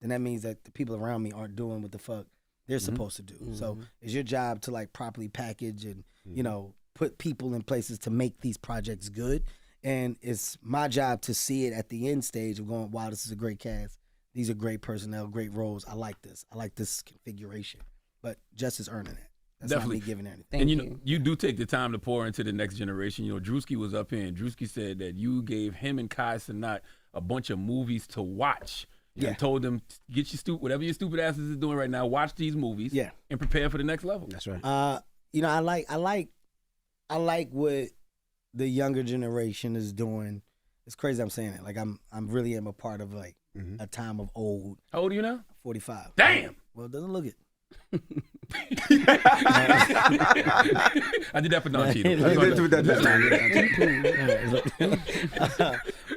then that means that the people around me aren't doing what the fuck they're supposed to do. So it's your job to like properly package and, you know, put people in places to make these projects good. And it's my job to see it at the end stage of going, wow, this is a great cast. These are great personnel, great roles. I like this. I like this configuration. But Jess is earning it. That's Definitely. not me giving anything. And you know, you do take the time to pour into the next generation. You know, Drewski was up here, and Drewski said that you gave him and Kai Sinat a bunch of movies to watch. And told them, get your whatever your stupid asses is doing right now, watch these movies and prepare for the next level. That's right. You know, I like what the younger generation is doing. It's crazy I'm saying it. Like I'm really am a part of like a time of old. How old are you now? 45. Damn. Well, it doesn't look it. I did that for Don Cheadle.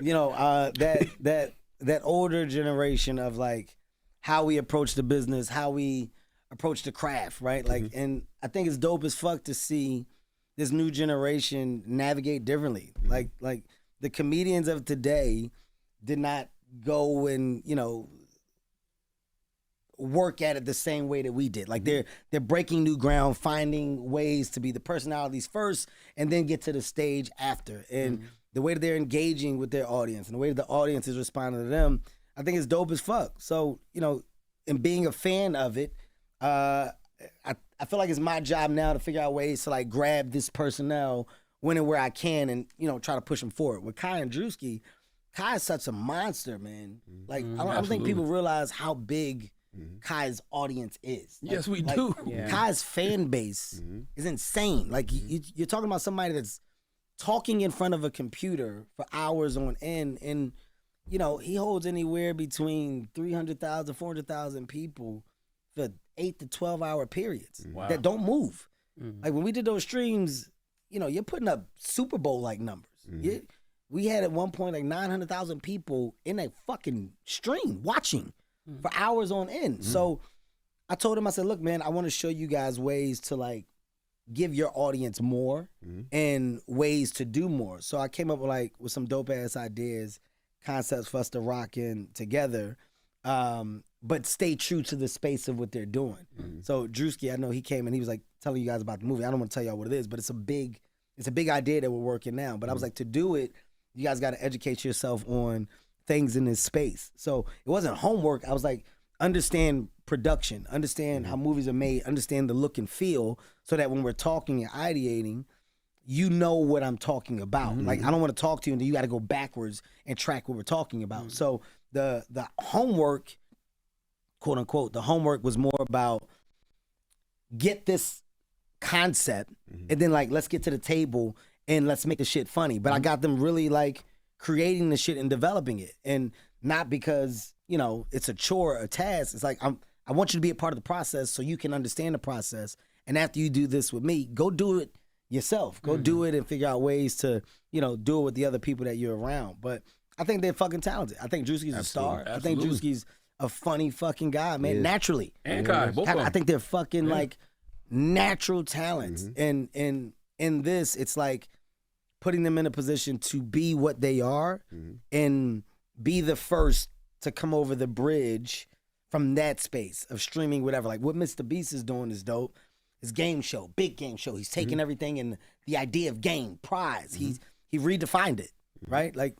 You know, that older generation of like how we approach the business, how we approach the craft, right? Like, and I think it's dope as fuck to see this new generation navigate differently. Like the comedians of today did not go and, you know, work at it the same way that we did. Like they're breaking new ground, finding ways to be the personalities first and then get to the stage after. And the way that they're engaging with their audience and the way that the audience is responding to them, I think it's dope as fuck. So, you know, and being a fan of it, I feel like it's my job now to figure out ways to like grab this personnel when and where I can and, you know, try to push them forward. With Kai and Drewski, Kai is such a monster, man. Like, I don't think people realize how big Kai's audience is. Like, yes, we do. Kai's fan base is insane. Like, you're talking about somebody that's talking in front of a computer for hours on end, and, you know, he holds anywhere between 300,000, 400,000 people for 8 to 12 hour periods that don't move. Like when we did those streams, you know, you're putting up Super Bowl like numbers. We had at one point like 900,000 people in a fucking stream watching for hours on end. So I told him, I said, look, man, I want to show you guys ways to like give your audience more and ways to do more. So I came up with some dope ass ideas, concepts for us to rock in together. But stay true to the space of what they're doing. So Drewski, I know he came and he was like telling you guys about the movie. I don't want to tell y'all what it is, but it's a big idea that we're working now. But I was like, to do it, you guys got to educate yourself on things in this space. So it wasn't homework. I was like, understand production, understand how movies are made, understand the look and feel, so that when we're talking and ideating, you know what I'm talking about. Like, I don't want to talk to you and then you got to go backwards and track what we're talking about. So the homework, quote unquote, the homework was more about get this concept and then like, let's get to the table and let's make the shit funny. But I got them really like creating the shit and developing it. And not because, you know, it's a chore, a task. It's like, I want you to be a part of the process so you can understand the process. And after you do this with me, go do it yourself. Go do it and figure out ways to, you know, do it with the other people that you're around. But I think they're fucking talented. I think Drewski's a star. I think Drewski's a funny fucking guy, man, naturally. And Kai, both of them. I think they're fucking like natural talents. And in this, it's like putting them in a position to be what they are and be the first to come over the bridge from that space of streaming, whatever. Like what Mr. Beast is doing is dope. His game show, big game show. He's taking everything and the idea of game, prize. He redefined it, right? Like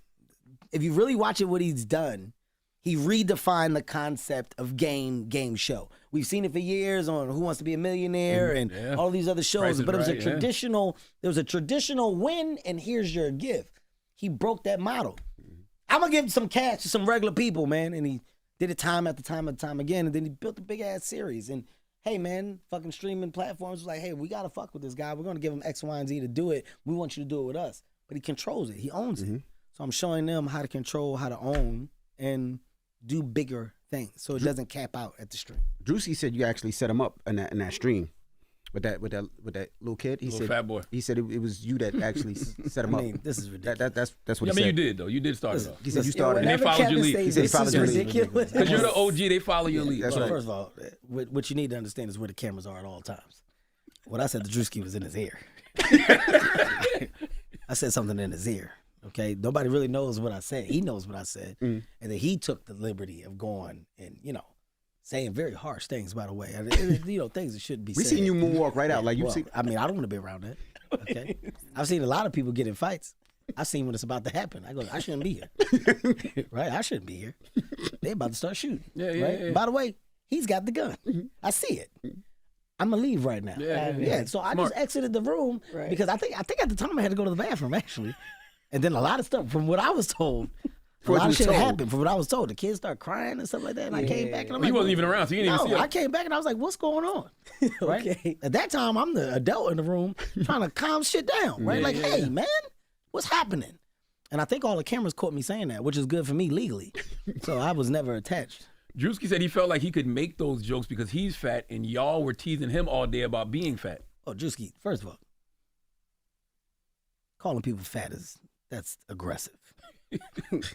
if you really watch it, what he's done, he redefined the concept of game show. We've seen it for years on Who Wants to Be a Millionaire and all these other shows, but it was a traditional, there was a traditional win and here's your gift. He broke that model. I'm gonna give some cash to some regular people, man. And he did it time after time after time again. And then he built a big ass series. And hey, man, fucking streaming platforms was like, hey, we gotta fuck with this guy. We're gonna give him X, Y, and Z to do it. We want you to do it with us. But he controls it. He owns it. So I'm showing them how to control, how to own, and do bigger things so it doesn't cap out at the stream. Drewski said you actually set him up in that stream with that little kid. He said, fat boy. He said it was you that actually set him I mean, up. this is ridiculous. That's what he I said. mean, you did though. You did start it off. He said you started. And they followed your lead. He said he followed your lead. Ridiculous. Because you're the OG, they follow your lead. That's Well, right. first of all, what you need to understand is where the cameras are at all times. What I said to Drewski was in his ear. I said something in his ear. Okay, nobody really knows what I said. He knows what I said, and then he took the liberty of going and saying very harsh things. By the way, things that shouldn't be. We said. seen you moonwalk right out, like you see. I mean, I don't want to be around that. Okay, I've seen a lot of people get in fights. I've seen when it's about to happen. I go, I shouldn't be here. Right? I shouldn't be here. They about to start shooting. Yeah. By the way, he's got the gun. I see it. I'm gonna leave right now. Yeah. So I just exited the room because I think at the time I had to go to the bathroom actually, and then a lot of stuff from what I was told. A lot of shit happened from what I was told. The kids start crying and stuff like that, and I came back and I'm like, he wasn't even around, so you didn't even see him. I came back and I was like, what's going on? Right? Okay. At that time, I'm the adult in the room trying to calm shit down. Right? Hey, man, what's happening? And I think all the cameras caught me saying that, which is good for me legally. So I was never attached. Drewski said he felt like he could make those jokes because he's fat, and y'all were teasing him all day about being fat. Oh, Drewski, first of all, calling people fat that's aggressive.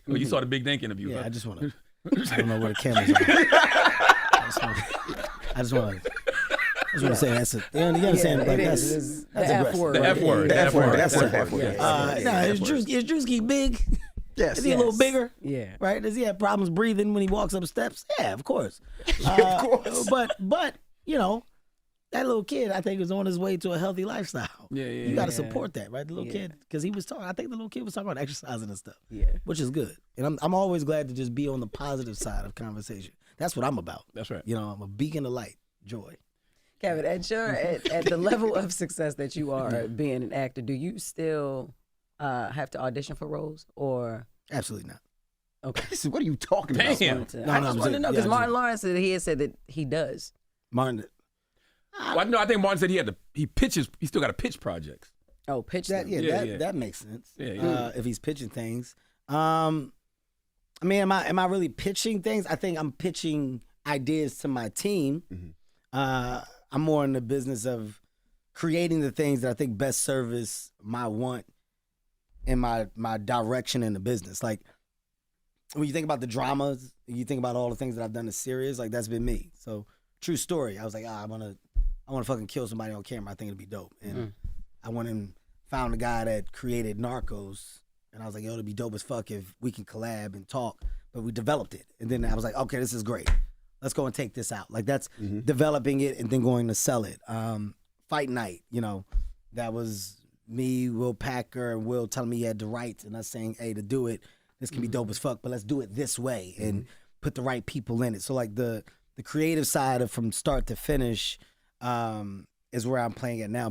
Well, you saw the big thank interview. Yeah, huh? I just want to. I don't know where the cameras are. I just want to say that's a. You understand? Like that's aggressive. The F word. The F word. Is Drewski big? Yes. Is he a little bigger? Yeah. Right? Does he have problems breathing when he walks up steps? Yeah, of course. Of course. But that little kid, I think, is on his way to a healthy lifestyle. You got to support that, right? The little kid, because he was talking. I think the little kid was talking about exercising and stuff. Yeah, which is good. And I'm always glad to just be on the positive side of conversation. That's what I'm about. That's right. I'm a beacon of light, joy. Kevin, at the level of success that you are being an actor, do you still have to audition for roles or? Absolutely not. Okay. So what are you talking about? I just want to know because Martin Lawrence said he said that he does. Martin. Well, no, I think Martin said he still got to pitch projects. Oh, pitch that? them. That makes sense. Yeah. If he's pitching things, I mean, am I really pitching things? I think I'm pitching ideas to my team. I'm more in the business of creating the things that I think best service my want and my direction in the business. Like when you think about the dramas, you think about all the things that I've done in series. Like that's been me. So true story. I was like, I want to fucking kill somebody on camera. I think it'd be dope. And I went and found a guy that created Narcos. And I was like, yo, it'd be dope as fuck if we can collab and talk. But we developed it. And then I was like, okay, this is great. Let's go and take this out. Like that's developing it and then going to sell it. Fight Night, that was me, Will Packer, and Will telling me he had the rights and us saying, hey, to do it, this can be dope as fuck, but let's do it this way and put the right people in it. So like the creative side of from start to finish is where I'm playing it now.